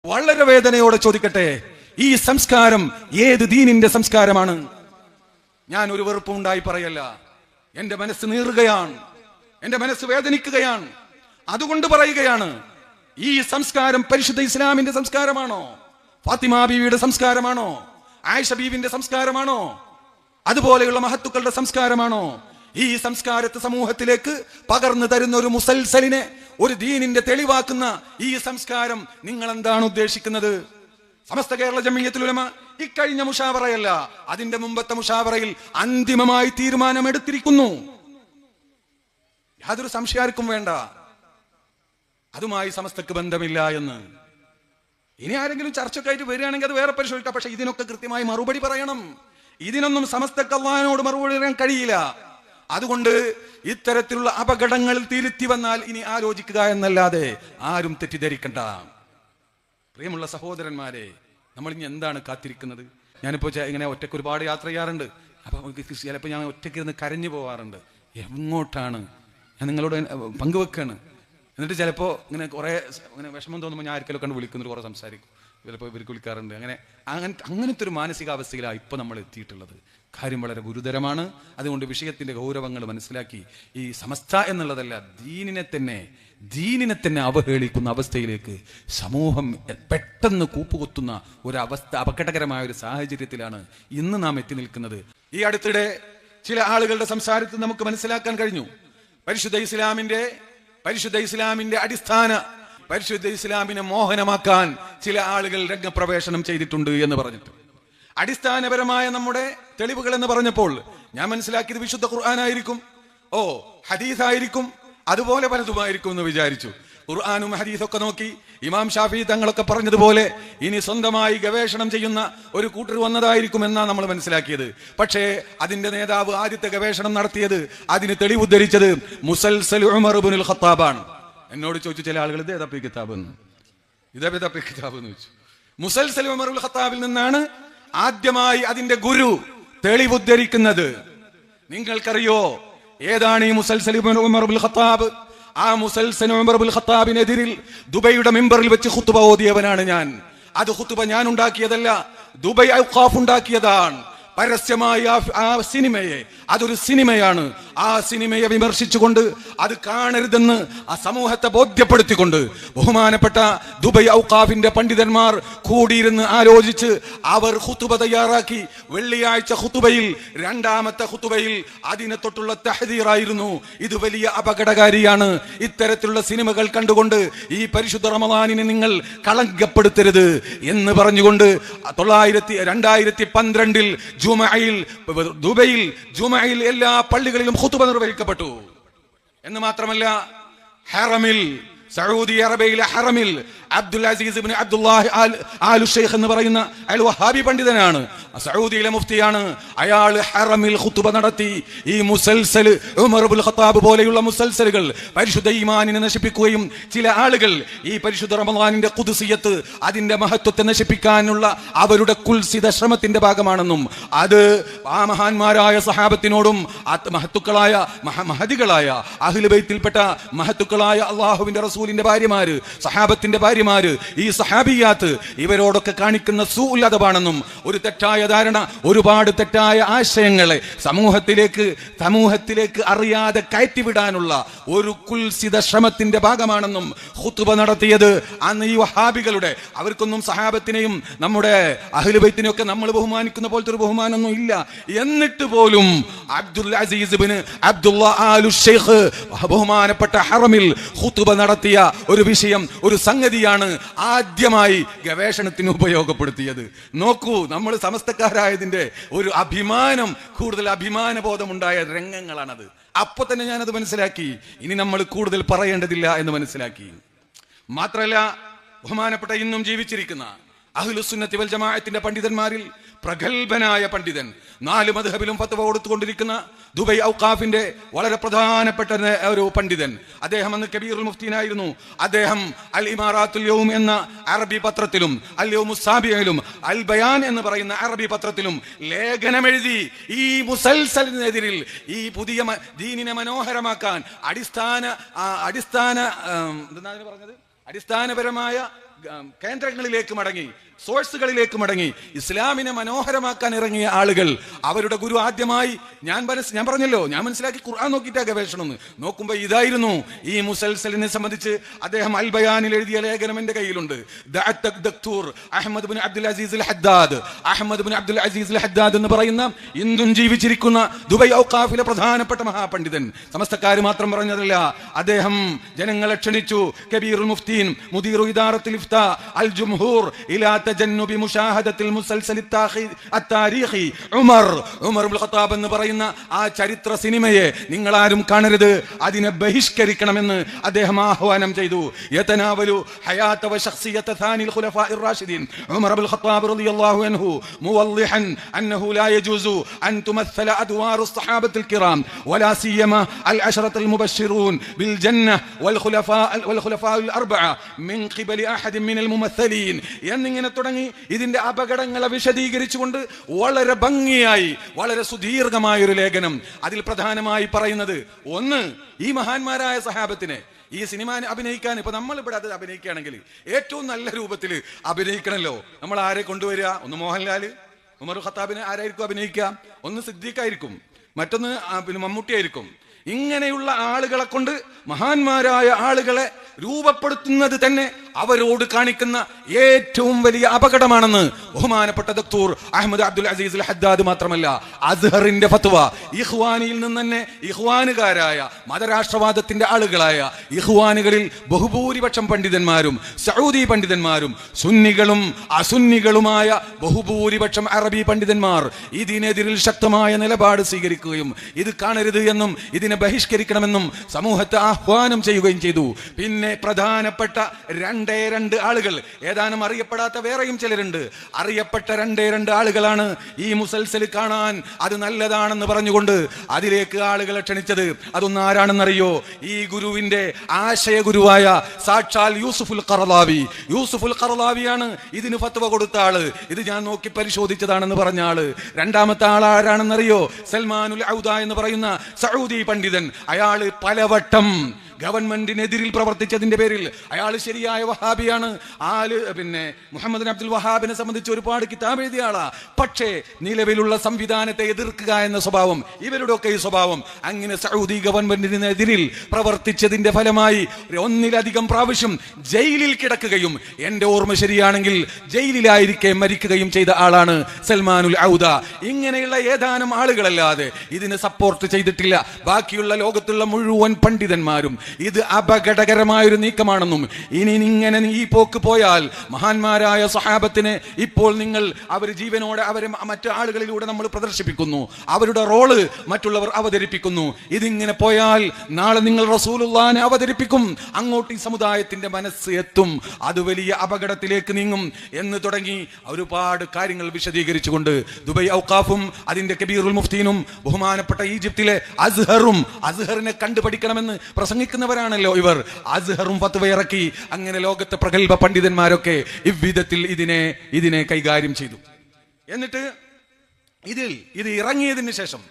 വളരെ വേദനയോടെ ചോദിക്കട്ടെ, ഈ സംസ്കാരം ഏത് ദീനിന്റെ സംസ്കാരമാണ്? ഞാൻ ഒരു വെറുപ്പും ഉണ്ടായി പറയല്ല. എന്റെ മനസ്സ് നീറുകയാണ്, എന്റെ മനസ്സ് വേദനിക്കുകയാണ്. അതുകൊണ്ട് പറയുകയാണ്, ഈ സംസ്കാരം പരിശുദ്ധ ഇസ്ലാമിന്റെ സംസ്കാരമാണോ? ഫാത്തിമ ബീവിയുടെ സംസ്കാരമാണോ? ആയിഷ ബീവിന്റെ സംസ്കാരമാണോ? അതുപോലെയുള്ള മഹത്തുക്കളുടെ സംസ്കാരമാണോ? ഈ സംസ്കാരത്തെ സമൂഹത്തിലേക്ക് പകർന്നു തരുന്ന ഒരു മുസൽസലിനെ, ഒരു ദീനിന്റെ തെളിവാക്കുന്ന ഈ സംസ്കാരം നിങ്ങൾ എന്താണ് ഉദ്ദേശിക്കുന്നത്? സമസ്ത കേരള ജംഇയ്യത്തുൽ ഉലമ ഇക്കഴിഞ്ഞ മുഷാവറയല്ല, അതിന്റെ മുമ്പത്തെ മുഷാവറയിൽ അന്തിമമായി തീരുമാനമെടുത്തിരിക്കുന്നു. യാതൊരു സംശയാർക്കും വേണ്ട, അതുമായി സമസ്തക്ക് ബന്ധമില്ല എന്ന്. ഇനി ആരെങ്കിലും ചർച്ചക്കായിട്ട് വരികയാണെങ്കിൽ അത് വേറെ പരിശോധിക്കാം. പക്ഷെ ഇതിനൊക്കെ കൃത്യമായി മറുപടി പറയണം. ഇതിനൊന്നും സമസ്തക്ക് അല്ലാഹുവിനോട് മറുപടി പറയാൻ കഴിയില്ല. അതുകൊണ്ട് ഇത്തരത്തിലുള്ള അപകടങ്ങളിൽ തിരുത്തി വന്നാൽ ഇനി ആലോചിക്കുക എന്നല്ലാതെ ആരും തെറ്റിദ്ധരിക്കണ്ട. പ്രിയമുള്ള സഹോദരന്മാരെ, നമ്മൾ ഇനി എന്താണ് കാത്തിരിക്കുന്നത്? ഞാനിപ്പോ ഇങ്ങനെ ഒറ്റയ്ക്ക് ഒരുപാട് യാത്ര ചെയ്യാറുണ്ട്. അപ്പൊ ചിലപ്പോൾ ഞാൻ ഒറ്റയ്ക്ക് ഇരുന്ന് കരഞ്ഞു പോവാറുണ്ട്. എങ്ങോട്ടാണ്? ഞാൻ നിങ്ങളോട് പങ്കുവെക്കാണ്. എന്നിട്ട് ചിലപ്പോൾ ഇങ്ങനെ കുറേ ഇങ്ങനെ വിഷമം തോന്നുമ്പോൾ ഞാൻ ആർക്കെങ്കിലും കണ്ട് വിളിക്കുന്നുണ്ട്, കുറേ സംസാരിക്കും. ചിലപ്പോൾ ഇവർക്ക് വിളിക്കാറുണ്ട്. അങ്ങനത്തെ ഒരു മാനസികാവസ്ഥയിലാണ് ഇപ്പോൾ നമ്മൾ എത്തിയിട്ടുള്ളത്. കാര്യം വളരെ ഗുരുതരമാണ്. അതുകൊണ്ട് വിഷയത്തിന്റെ ഗൗരവങ്ങൾ മനസ്സിലാക്കി ഈ സമസ്ത എന്നുള്ളതല്ല, ദീനിനെ തന്നെ അവഹേളിക്കുന്ന അവസ്ഥയിലേക്ക് സമൂഹം പെട്ടെന്ന് കൂപ്പുകുത്തുന്ന ഒരവസ്ഥ, അപകടകരമായ ഒരു സാഹചര്യത്തിലാണ് ഇന്ന് നാം എത്തി നിൽക്കുന്നത്. ഈ അടുത്തിടെ ചില ആളുകളുടെ സംസാരത്തിൽ നമുക്ക് മനസ്സിലാക്കാൻ കഴിഞ്ഞു, പരിശുദ്ധ ഇസ്ലാമിനെ മോഹനമാക്കാൻ ചില ആളുകൾ രംഗപ്രവേശനം ചെയ്തിട്ടുണ്ട് എന്ന് പറഞ്ഞിട്ട്. അടിസ്ഥാനപരമായ നമ്മുടെ തെളിവുകൾ എന്ന് പറഞ്ഞപ്പോൾ ഞാൻ മനസ്സിലാക്കിയത് വിശുദ്ധ ഖുർആനായിരിക്കും, ഹദീസായിരിക്കും, അതുപോലെ പലതുമായിരിക്കും എന്ന് വിചാരിച്ചു. ഖുർആനും ഹദീസൊക്കെ നോക്കി ഇമാം ഷാഫി തങ്ങളൊക്കെ പറഞ്ഞതുപോലെ ഇനി സ്വന്തമായി ഗവേഷണം ചെയ്യുന്ന ഒരു കൂട്ടർ വന്നതായിരിക്കും എന്നാണ് നമ്മൾ മനസ്സിലാക്കിയത്. പക്ഷേ അതിന്റെ നേതാവ് ആദ്യത്തെ ഗവേഷണം നടത്തിയത്, അതിന് തെളിവുദ്ധരിച്ചത് മുസൽസൽ ഉമർ ഇബ്നുൽ ഖത്താബാണ്. എന്നോട് ചോദിച്ചു ചില ആളുകൾ, ഇത് ഏതാ കിതാബ് എന്ന് ചോദിച്ചു. മുസൽസൽ ഉമർ ഇബ്നുൽ ഖത്താബിൽ നിന്നാണ് ആദ്യമായി അതിന്റെ ഗുരു തെളിവുദ്ധരിക്കുന്നത്. നിങ്ങൾക്കറിയോ ഏതാണ് ഈ മുസൽസൽ ഉമർ ഇബ്നുൽ ഖത്താബ്? ആ മുസൽസൽ ഉമർ ഇബ്നുൽ ഖത്താബിനെതിരിൽ ദുബൈയുടെ മിമ്പറിൽ വെച്ച് ഖുത്ബ ഓതിയവനാണ് ഞാൻ. അത് ഖുത്ബ ഞാൻ ഉണ്ടാക്കിയതല്ല, ദുബൈ ഔഖാഫ് ഉണ്ടാക്കിയതാണ്. പരസ്യമായി ആ സിനിമയെ, അതൊരു സിനിമയാണ്, ആ സിനിമയെ വിമർശിച്ചുകൊണ്ട് അത് കാണരുതെന്ന് ആ സമൂഹത്തെ ബോധ്യപ്പെടുത്തിക്കൊണ്ട് ബഹുമാനപ്പെട്ട ദുബൈ ഔഖാഫിന്റെ പണ്ഡിതന്മാർ കൂടിയിരുന്ന് ആലോചിച്ച് അവർ ഖുത്ബ തയ്യാറാക്കി. വെള്ളിയാഴ്ച ഖുത്ബയിൽ, രണ്ടാമത്തെ ഖുത്ബയിൽ അതിനെ തൊട്ടുള്ള തഹ്ദീറായിരുന്നു, ഇത് വലിയ അപകടകാരിയാണ്, ഇത്തരത്തിലുള്ള സിനിമകൾ കണ്ടുകൊണ്ട് ഈ പരിശുദ്ധ റമളാനിനെ നിങ്ങൾ കളങ്കപ്പെടുത്തരുത് എന്ന് പറഞ്ഞുകൊണ്ട് 2012 ദുബൈയിൽ ജുമയിൽ എല്ലാ പള്ളികളിലും ഖുത്ബ നിർവഹിക്കപ്പെട്ടു. എന്ന് മാത്രമല്ല, ഹറമിൽ, സൗദി അറേബ്യയിലെ ഹറമിൽ അബ്ദുൽ അസീസ് ഇബ്നു അബ്ദുല്ലാഹി ആലു ഷെയ്ഖ് എന്ന് പറയുന്ന അൽ വഹാബി പണ്ഡിതനാണ്, സൗദിയിലെ മുഫ്തിയാണ്. അയാൾ ഹറമിൽ ഖുത്ബ നടത്തി. ഈ മുസൽസൽ ഉമർ ഇബ്നുൽ ഖത്താബ് പോലെയുള്ള മുസൽസലുകൾ പരിശുദ്ധ ഈമാനിനെ നശിപ്പിക്കുകയും ചില ആളുകൾ ഈ പരിശുദ്ധ റമളാനിന്റെ ഖുദ്സിയത്ത്, അതിന്റെ മഹത്വത്തെ നശിപ്പിക്കാനുള്ള അവരുടെ കുൽസിത ശ്രമത്തിന്റെ ഭാഗമാണെന്നും അത് ആ മഹാന്മാരായ സഹാബത്തിനോടും മഹത്തുക്കളായ മഹദികളായ അഹ്ലു ബൈത്തിൽപ്പെട്ട മഹത്തുക്കളായ അല്ലാഹുവിന്റെ റസൂലിന്റെ ഭാര്യമാര്, സഹാബത്തിന്റെ ഭാര്യമാര്, ഈ സഹാബിയാത്ത്, ഇവരോടൊക്കെ കാണിക്കുന്ന സൂഅദബാണെന്നും ഒരു തെറ്റായ ധാരണ, ഒരുപാട് തെറ്റായ ആശയങ്ങളെ സമൂഹത്തിലേക്ക് അറിയാതെ കയറ്റിവിടാനുള്ള ഒരു കുൽസിത ശ്രമത്തിന്റെ ഭാഗമാണെന്നും ഖുത്ബ നടത്തിയത് അന്ന് ഈ വഹാബികളുടെ, അവർക്കൊന്നും സഹാബത്തിനെയും നമ്മുടെ അഹ്ലു ബൈത്തിനെയും ഒക്കെ നമ്മൾ ബഹുമാനിക്കുന്ന പോലത്തെ ഒരു ബഹുമാനമൊന്നും ഇല്ല. എന്നിട്ട് പോലും അബ്ദുൽ അസീസ് ഇബ്നു അബ്ദുല്ലാഹി ആലു ഷെയ്ഖ് ബഹുമാനപ്പെട്ട ഹറമിൽ ഖുത്ബ നടത്തിയ ഒരു വിഷയം, ഒരു സംഗതിയാണ് ആദ്യമായി ഗവേഷണത്തിന് ഉപയോഗപ്പെടുത്തിയത്. നോക്കൂ, നമ്മൾ സമസ്തക്കാരായതിന്റെ ഒരു അഭിമാനം, കൂടുതൽ അഭിമാനബോധമുണ്ടായ രംഗങ്ങളാണത്. അപ്പൊ തന്നെ ഞാനത് മനസ്സിലാക്കി, ഇനി നമ്മൾ കൂടുതൽ പറയേണ്ടതില്ല എന്ന് മനസ്സിലാക്കി. മാത്രമല്ല, ബഹുമാനപ്പെട്ട ഇന്നും ജീവിച്ചിരിക്കുന്ന അഹ്ലുസുന്നത്തി വൽ ജമാഅത്തിന്റെ പണ്ഡിതന്മാരിൽ പ്രഗത്ഭനായ പണ്ഡിതൻ, 4 മദ്ഹബിലും ഫത്വ കൊടുത്തുകൊണ്ടിരിക്കുന്ന ദുബൈ ഔഖാഫിന്റെ വളരെ പ്രധാനപ്പെട്ട ഒരു പണ്ഡിതൻ, അദ്ദേഹം അന്ന് കബീറുൽ മുഫ്തീനായിരുന്നു. അദ്ദേഹം അൽ ഇമാറാത്തുൽ യൗം എന്ന അറബി പത്രത്തിലും അൽ യൗമുസ് സാബിയിലും അൽ ബയാൻ എന്ന് പറയുന്ന അറബി പത്രത്തിലും ലേഖനമെഴുതി. ഈ മുസൽസലിനെതിരിൽ, ഈ പുതിയ ദീനിനെ മനോഹരമാക്കാൻ അടിസ്ഥാനപരമായ കേന്ദ്രങ്ങളിലേക്ക് മടങ്ങി, സോഴ്സുകളിലേക്ക് മടങ്ങി ഇസ്ലാമിനെ മനോഹരമാക്കാൻ ഇറങ്ങിയ ആളുകൾ, അവരുടെ ഗുരു ആദ്യമായി ഞാൻ പറഞ്ഞല്ലോ, ഞാൻ മനസ്സിലാക്കി ഖുർആൻ നോക്കിയിട്ടാ ഗവേഷണം എന്ന് നോക്കുമ്പോ ഇതായിരുന്നു. ഈ മുസൽസലിനെ സംബന്ധിച്ച് അദ്ദേഹം അൽ ബയാനിൽ എഴുതിയ ലേഖനം എന്റെ കയ്യിലുണ്ട്. അഹ്മദ് ബിൻ അബ്ദുൽ അസീസ് അൽ ഹദ്ദാദ് എന്ന് പറയുന്ന ഇന്നും ജീവിച്ചിരിക്കുന്ന ദുബൈ ഔഖാഫിലെ പ്രധാനപ്പെട്ട മഹാപണ്ഡിതൻ, സമസ്തക്കാർ മാത്രം പറഞ്ഞതല്ല, അദ്ദേഹം ജനങ്ങളെ ക്ഷണിച്ചു. കബീറുൽ മുഫ്തീൻ മുദീറു ഇദാറത്തുൽ ഇഫ്താ അൽ ജുംഹൂർ ഇലാ തജന്നുബി മുശാഹദത്തിൽ മുസൽസൽ അത്താരീഖി ഉമർ ഇബ്നുൽ ഖത്താബ് എന്ന് പറയുന്ന ആ ചരിത്ര സിനിമയെ നിങ്ങൾ ആരും കാണരുത്, അതിനെ ബഹിഷ്കരിക്കണമെന്ന് അദ്ദേഹം ആഹ്വാനം ചെയ്തു. യതനാവലു ഹയാത വ ശഖ്സിയത സാനിൽ ഖുലഫാഇർ റാഷിദീൻ ഉമർ ഇബ്നുൽ ഖത്താബ് റളിയല്ലാഹു അൻഹു മുവല്ലിഹൻ അന്നഹു ലാ യജൂസു അൻ തുമസ്സല അദ്വാറു الصحابة الكرام ولا سيما العشرة المبشرون بالجنة والخلفاء الأربعة من قبل أحد من الممثلين. എന്നിങ്ങനെ തുടങ്ങി ഇതിന്റെ അപകടങ്ങളെ വിശദീകരിച്ചുകൊണ്ട് വളരെ ഭംഗിയായി, വളരെ സുദീർഘമായ ഒരു ലേഖനം. അതിൽ പ്രധാനമായി പറയുന്നത്, ഒന്ന്, ഈ മഹാന്മാരായ സഹാബത്തിനെ ഈ സിനിമ അഭിനയിക്കാൻ, ഇപ്പൊ നമ്മൾ ഇവിടെ അത് അഭിനയിക്കുകയാണെങ്കിൽ ഏറ്റവും നല്ല രൂപത്തിൽ അഭിനയിക്കണല്ലോ. നമ്മൾ ആരെ കൊണ്ടുവരിക? ഒന്ന് മോഹൻലാല്, ഉമർ ഖത്താബിനെ ആരായിരിക്കും അഭിനയിക്കുക? ഒന്ന് സിദ്ദീഖായിരിക്കും, മറ്റൊന്ന് പിന്നെ മമ്മൂട്ടിയായിരിക്കും. ഇങ്ങനെയുള്ള ആളുകളെ കൊണ്ട് മഹാന്മാരായ ആളുകളെ രൂപപ്പെടുത്തുന്നത് തന്നെ അവരോട് കാണിക്കുന്ന ഏറ്റവും വലിയ അപകടമാണെന്ന് ബഹുമാനപ്പെട്ട ഡോക്ടർ അഹ്മദ് അബ്ദുൽ അസീസ് അൽ ഹദ്ദാദ് മാത്രമല്ല, അസ്ഹറിന്റെ ഫത്വ, ഇഖ്വാനിയിൽ നിന്ന് തന്നെ ഇഖ്വാനുകാരായ മതരാഷ്ട്രവാദത്തിന്റെ ആളുകളായ ഇഖ്വാനുകളിൽ ബഹുഭൂരിപക്ഷം പണ്ഡിതന്മാരും സഊദി പണ്ഡിതന്മാരും സുന്നികളും അസുന്നികളുമായ ബഹുഭൂരിപക്ഷം അറബി പണ്ഡിതന്മാർ ഇതിനെതിരിൽ ശക്തമായ നിലപാട് സ്വീകരിക്കുകയും ഇത് കാണരുത് എന്നും ഇതിനെ ബഹിഷ്കരിക്കണമെന്നും സമൂഹത്തെ ആഹ്വാനം ചെയ്യുകയും ചെയ്തു. പിന്നെ പ്രധാനപ്പെട്ട രണ്ട് ആളുകൾ, ഏതാനും അറിയപ്പെടാത്ത വേറെയും ചിലരുണ്ട്, അറിയപ്പെട്ട രണ്ട് ആളുകളാണ് ഈ മുസൽസൽ കാണാൻ അത് നല്ലതാണെന്ന് പറഞ്ഞുകൊണ്ട് അതിലേക്ക് ആളുകളെ ക്ഷണിച്ചത്. അതൊന്നും ആരാണെന്നറിയോ? ഈ ഗുരുവിന്റെ ആശയഗുരുവായ സാക്ഷാൽ യൂസുഫുൽ ഖറളാവിയാണ് ഇതിന് ഫത്വ കൊടുത്ത ആള്. ഇത് ഞാൻ നോക്കി പരിശോധിച്ചതാണെന്ന് പറഞ്ഞ ആള്. രണ്ടാമത്തെ ആളാരാണെന്നറിയോ? സൽമാനുൽ ഔദ എന്ന് പറയുന്ന സഊദി പണ്ഡിതൻ. അയാള് പലവട്ടം ഗവൺമെന്റിനെതിരിൽ പ്രവർത്തിച്ചതിന്റെ പേരിൽ അയാൾ ശരിയായ വഹാബിയാണ്. പിന്നെ മുഹമ്മദ് അബ്ദുൽ വഹാബിനെ സംബന്ധിച്ച് ഒരുപാട് കിതാബ് എഴുതിയ ആളാ. പക്ഷേ നിലവിലുള്ള സംവിധാനത്തെ എതിർക്കുക എന്ന സ്വഭാവം, ഇവരുടെ ഒക്കെ ഈ സ്വഭാവം, അങ്ങനെ സൗദി ഗവൺമെന്റിനെതിരിൽ പ്രവർത്തിച്ചതിന്റെ ഫലമായി ഒന്നിലധികം പ്രാവശ്യം ജയിലിൽ കിടക്കുകയും, എന്റെ ഓർമ്മ ശരിയാണെങ്കിൽ ജയിലിലായിരിക്കെ മരിക്കുകയും ചെയ്ത ആളാണ് സൽമാനുൽ ഔദ. ഇങ്ങനെയുള്ള ഏതാനും ആളുകളല്ലാതെ ഇതിനെ സപ്പോർട്ട് ചെയ്തിട്ടില്ല ബാക്കിയുള്ള ലോകത്തുള്ള മുഴുവൻ പണ്ഡിതന്മാരും. ഇത് അപകടകരമായൊരു നീക്കമാണെന്നും ഇനി ഇങ്ങനെ ഈ പോക്ക് പോയാൽ മഹാന്മാരായ സഹാബത്തിനെ ഇപ്പോൾ നിങ്ങൾ അവർ ജീവനോടെ അവരെ മറ്റു ആളുകളിലൂടെ നമ്മൾ പ്രദർശിപ്പിക്കുന്നു, അവരുടെ റോള് മറ്റുള്ളവർ അവതരിപ്പിക്കുന്നു. ഇതിങ്ങനെ പോയാൽ നാളെ നിങ്ങൾ റസൂലുള്ളാഹിനെ അവതരിപ്പിക്കും, അങ്ങോട്ട് ഈ സമുദായത്തിന്റെ മനസ്സ് എത്തും, അത് വലിയ അപകടത്തിലേക്ക് നീങ്ങും എന്ന് തുടങ്ങി ഒരുപാട് കാര്യങ്ങൾ വിശദീകരിച്ചുകൊണ്ട് ദുബൈ ഔഖാഫും അതിന്റെ കബീറുൽ മുഫ്തീനും ബഹുമാനപ്പെട്ട ഈജിപ്തിലെ അസ്ഹറിനെ കണ്ടുപഠിക്കണമെന്ന് പ്രസംഗിക്കുന്നവരാണല്ലോ ഇവർ. അസ്ഹറും ഫത്വ ഇറക്കി. അങ്ങനെ ലോകത്തെ പ്രഗൽഭ പണ്ഡിതന്മാരൊക്കെ ഇவ்விധത്തിൽ ഇതിനെ കൈകാര്യം ചെയ്തു. എന്നിട്ട് ഇത് ഇറങ്ങിയതിന് ശേഷം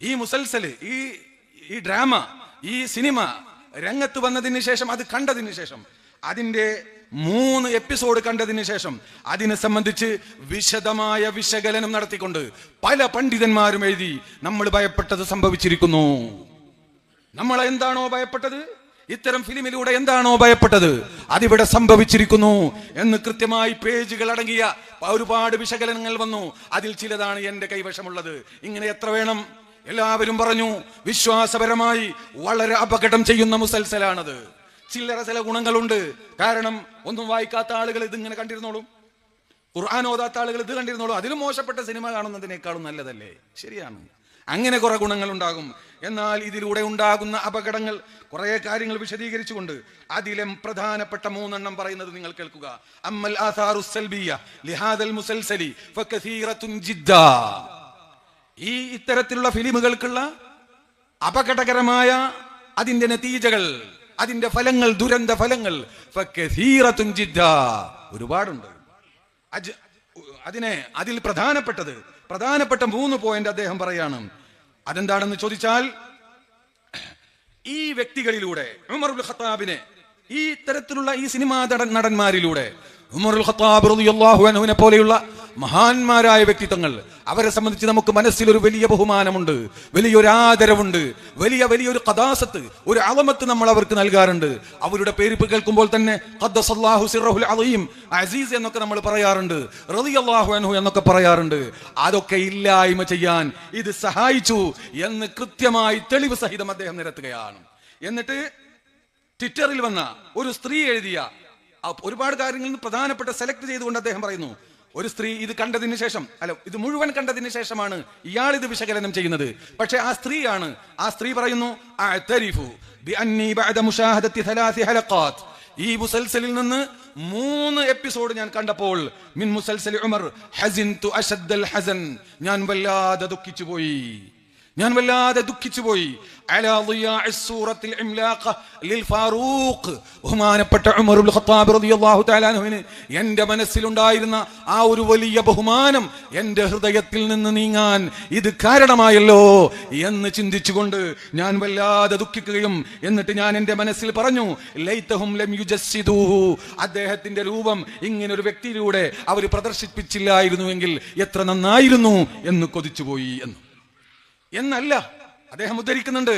ഈ മുസൽസൽ, ഈ ഡ്രാമ, ഈ സിനിമ രംഗത്ത് വന്നതിന് ശേഷം, അത് കണ്ടതിന് ശേഷം, അതിന്റെ 3 എപ്പിസോഡ് കണ്ടതിന് ശേഷം അതിനെ സംബന്ധിച്ച് വിശദമായ വിശകലനം നടത്തിക്കൊണ്ട് പല പണ്ഡിതന്മാരും എഴുതി. നമ്മൾ ഭയപ്പെട്ടത് സംഭവിച്ചിരിക്കുന്നു. നമ്മൾ എന്താണോ ഭയപ്പെട്ടത്, ഇത്തരം ഫിലിമിലൂടെ എന്താണോ ഭയപ്പെട്ടത്, അതിവിടെ സംഭവിച്ചിരിക്കുന്നു എന്ന് കൃത്യമായി പേജുകൾ അടങ്ങിയ ഒരുപാട് വിശകലനങ്ങൾ വന്നു. അതിൽ ചിലതാണ് എന്റെ കൈവശമുള്ളത്. ഇങ്ങനെ എത്ര വേണം? എല്ലാവരും പറഞ്ഞു വിശ്വാസപരമായി വളരെ അപകടം ചെയ്യുന്ന മുസൽസലാണത്. ചില ഗുണങ്ങളുണ്ട്. കാരണം ഒന്നും വായിക്കാത്ത ആളുകൾ ഇതിങ്ങനെ കണ്ടിരുന്നോളും, ഖുർആൻ ഓതാത്ത ആളുകൾ ഇത് കണ്ടിരുന്നോളും. അതിലും മോശപ്പെട്ട സിനിമ കാണുന്നതിനേക്കാളും നല്ലതല്ലേ? ശരിയാണ്, അങ്ങനെ കുറെ ഗുണങ്ങൾ ഉണ്ടാകും. എന്നാൽ ഇതിലൂടെ ഉണ്ടാകുന്ന അപകടങ്ങൾ കുറെ കാര്യങ്ങൾ വിശദീകരിച്ചുകൊണ്ട് അതിലും പ്രധാനപ്പെട്ട 3 പറയുന്നത് നിങ്ങൾ കേൾക്കുക. അമ്മൽ ആഥാറുസ് സൽബിയ ലിഹാദൽ മുസൽസലി ഫകസീറത്തുൻ ജിദ്ദാ. ഈ ഇത്തരത്തിലുള്ള ഫിലിമുകൾക്കുള്ള അപകടകരമായ അതിന്റെ നതീജകൾ, അതിന്റെ ഫലങ്ങൾ, ദുരന്ത ഫലങ്ങൾ ഫകസീറത്തുൻ ജിദ്ദാ, ഒരുപാടുണ്ട്. അതിൽ പ്രധാനപ്പെട്ട 3 പോയിന്റ് അദ്ദേഹം പറയാണ്. അതെന്താണെന്ന് ചോദിച്ചാൽ, ഈ വ്യക്തികളിലൂടെ ഉമർ ഇബ്നുൽ ഖത്താബിനെ ഈ തരത്തിലുള്ള ഈ സിനിമാ നടന്മാരിലൂടെ ഉമറുൽ ഖത്താബ് റളിയല്ലാഹു അൻഹുവിനെ പോലെയുള്ള മഹാന്മാരായ വ്യക്തിത്വങ്ങൾ, അവരെ സംബന്ധിച്ച് നമുക്ക് മനസ്സിൽ ഒരു വലിയ ബഹുമാനമുണ്ട്, വലിയൊരു ആദരവുണ്ട്, വലിയൊരു ഖദാസത്ത്, ഒരു അളമത്ത് നമ്മൾ അവർക്ക് നൽകാറുണ്ട്. അവരുടെ പേര് കേൾക്കുമ്പോൾ തന്നെ ഖദ്ദസല്ലാഹു സിർറഹുൽ അളീം, അസീസ് എന്നൊക്കെ നമ്മൾ പറയാറുണ്ട്, റളിയല്ലാഹു അൻഹു എന്നൊക്കെ പറയാറുണ്ട്. അതൊക്കെ ഇല്ലായ്മ ചെയ്യാൻ ഇത് സഹായിച്ചു എന്ന് കൃത്യമായി തെളിവ് സഹിതം അദ്ദേഹം നിരത്തുകയാണ്. എന്നിട്ട് ട്വിറ്ററിൽ വന്ന ഒരു സ്ത്രീ എഴുതിയ ഒരുപാട് കാര്യങ്ങളിൽ നിന്ന് പ്രധാനപ്പെട്ട സെലക്ട് ചെയ്തുകൊണ്ട് അദ്ദേഹം പറയുന്നു, ഒരു സ്ത്രീ ഇത് കണ്ടതിന് ശേഷം, ഇത് മുഴുവൻ കണ്ടതിന് ശേഷമാണ് ഇയാൾ ഇത് വിശകലനം ചെയ്യുന്നത്. പക്ഷെ ആ സ്ത്രീ പറയുന്നു, ഈ മുസൽസലിൽ നിന്ന് 3 എപ്പിസോഡ് ഞാൻ കണ്ടപ്പോൾ മിൻ മുസൽസൽ ഉമർ ഹസിൻതു അശദ്ദൽ ഹസൻ, ഞാൻ വല്ലാതെ ദുഃഖിച്ചുപോയി. ബഹുമാനപ്പെട്ട ഉമർ ഇബ്നുൽ ഖത്താബ് റളിയല്ലാഹു തആല അൻഹുവിന് എന്റെ മനസ്സിലുണ്ടായിരുന്ന ആ ഒരു വലിയ ബഹുമാനം എന്റെ ഹൃദയത്തിൽ നിന്ന് നീങ്ങാൻ ഇത് കാരണമായല്ലോ എന്ന് ചിന്തിച്ചുകൊണ്ട് ഞാൻ വല്ലാതെ ദുഃഖിക്കുകയും, എന്നിട്ട് ഞാൻ എന്റെ മനസ്സിൽ പറഞ്ഞു, ലൈതഹും ലം യുജസ്സിദൂഹു, അദ്ദേഹത്തിന്റെ രൂപം ഇങ്ങനെ ഒരു വ്യക്തിയിലൂടെ അവർ പ്രദർശിപ്പിച്ചില്ലായിരുന്നുവെങ്കിൽ എത്ര നന്നായിരുന്നു എന്ന് കൊതിച്ചുപോയി എന്നല്ല അദ്ദേഹം ഉദ്ധരിക്കുന്നുണ്ട്.